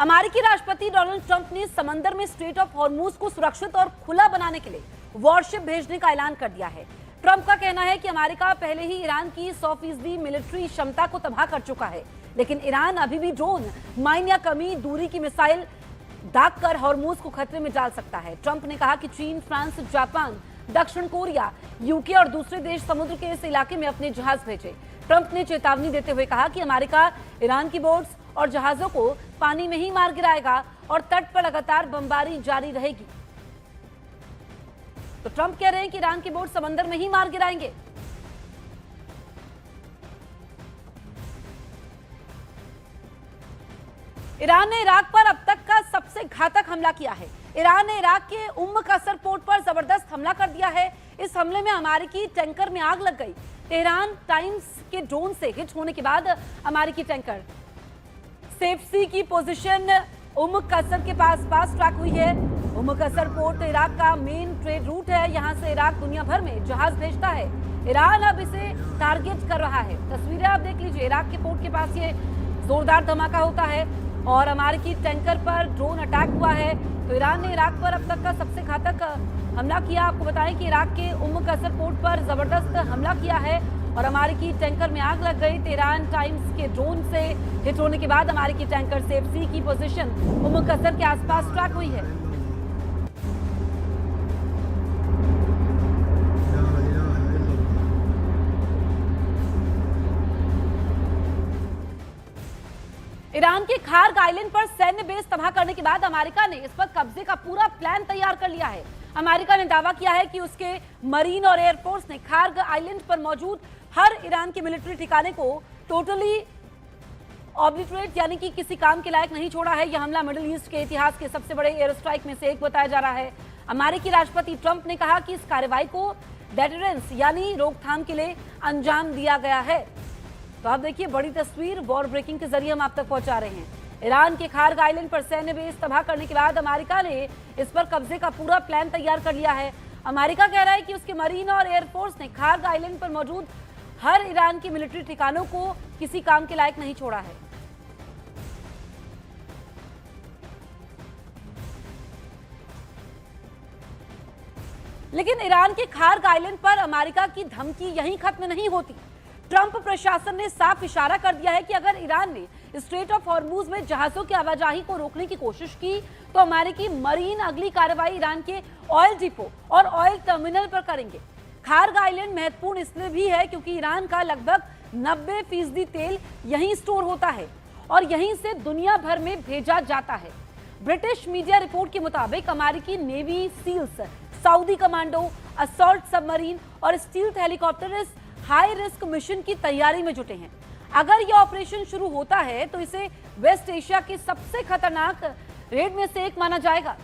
अमेरिकी राष्ट्रपति Donald Trump ने समंदर में स्ट्रेट ऑफ हॉर्मूज को सुरक्षित और खुला बनाने के लिए वॉरशिप भेजने का ऐलान कर दिया है। ट्रंप का कहना है कि अमेरिका पहले ही ईरान की 100% मिलिट्री क्षमता को तबाह कर चुका है, लेकिन ईरान अभी भी ड्रोन, माइन या कमी दूरी की मिसाइल दागकर हॉर्मूज को खतरे में डाल सकता है। ट्रंप ने कहा कि चीन, फ्रांस, जापान, दक्षिण कोरिया, यूके और दूसरे देश समुद्र के इस इलाके में अपने जहाज भेजे। ट्रंप ने चेतावनी देते हुए कहा कि अमेरिका ईरान की बोट्स और जहाजों को पानी में ही मार गिराएगा और तट पर लगातार बमबारी जारी रहेगी। तो ट्रंप कह रहे हैं कि ईरान की बोट समंदर में ही मार गिराएंगे। ईरान ने इराक पर अब तक का सबसे घातक हमला किया है। ईरान ने इराक के कसर पोर्ट पर जबरदस्त हमला कर दिया है। इस हमले में अमेरिकी टैंकर में आग लग गई। तेहरान टाइम्स के ड्रोन से हिट होने के बाद अमेरिकी टैंकर सेफ सी की पोजीशन कसर के पास ट्रैक हुई है। कसर पोर्ट इराक का मेन ट्रेड रूट है। यहां से इराक दुनिया भर में जहाज भेजता है। ईरान अब इसे टारगेट कर रहा है। तस्वीरें आप देख लीजिए, इराक के पोर्ट के पास ये जोरदार धमाका होता है और अमेरिकी टैंकर पर ड्रोन अटैक हुआ है। तो ईरान ने इराक पर अब तक का सबसे घातक हमला किया। आपको बताएं कि इराक के कसर पोर्ट पर जबरदस्त हमला किया है और अमेरिकी टैंकर में आग लग गई। तेहरान टाइम्स के ड्रोन से हिट होने के बाद अमेरिकी टैंकर सेफ सी की पोजीशन कसर के आसपास ट्रैक हुई है। ईरान के खार्ग आइलैंड पर सैन्य बेस तबाह करने के बाद अमेरिका ने इस पर कब्जे का पूरा प्लान तैयार कर लिया है। अमेरिका ने दावा किया है कि उसके मरीन और एयरफोर्स ने खार्ग आइलैंड पर मौजूद हर ईरान के मिलिट्री ठिकाने को टोटली ऑब्लिटरेट यानी कि किसी काम के लायक नहीं छोड़ा है। यह हमला मिडिल ईस्ट के इतिहास के सबसे बड़े एयर स्ट्राइक में से एक बताया जा रहा है। अमेरिकी राष्ट्रपति ट्रंप ने कहा कि इस कार्रवाई को डेटरेंस यानी रोकथाम के लिए अंजाम दिया गया है। तो आप देखिए, बड़ी तस्वीर वॉर ब्रेकिंग के जरिए हम आप तक पहुंचा रहे हैं। ईरान के खार्ग आइलैंड पर सैन्य बेस तबाह करने के बाद अमेरिका ने इस पर कब्जे का पूरा प्लान तैयार कर लिया है। अमेरिका कह रहा है कि उसके मरीन और एयरफोर्स ने खार्ग आइलैंड पर मौजूद हर ईरान की मिलिट्री ठिकानों को किसी काम के लायक नहीं छोड़ा है। लेकिन ईरान के खार्ग आइलैंड पर अमेरिका की धमकी यहीं खत्म नहीं होती। ट्रंप प्रशासन ने साफ इशारा कर दिया है कि अगर ईरान ने स्ट्रेट ऑफ हॉर्मूज में जहाजों की आवाजाही को रोकने की कोशिश की तो अमेरिकी मरीन अगली कार्रवाई ईरान के ऑयल डिपो और ऑयल टर्मिनल पर करेंगे। खार्ग आइलैंड महत्वपूर्ण इसलिए भी है क्योंकि ईरान का लगभग 90% तेल यहीं स्टोर होता है और यहीं से दुनिया भर में भेजा जाता है। ब्रिटिश मीडिया रिपोर्ट के मुताबिक अमेरिकी navy SEALs, Saudi commando, assault submarine और स्टील्थ हेलीकॉप्टर इस हाई रिस्क मिशन की तैयारी में जुटे हैं। अगर यह ऑपरेशन शुरू होता है तो इसे वेस्ट एशिया के सबसे खतरनाक रेड में से एक माना जाएगा।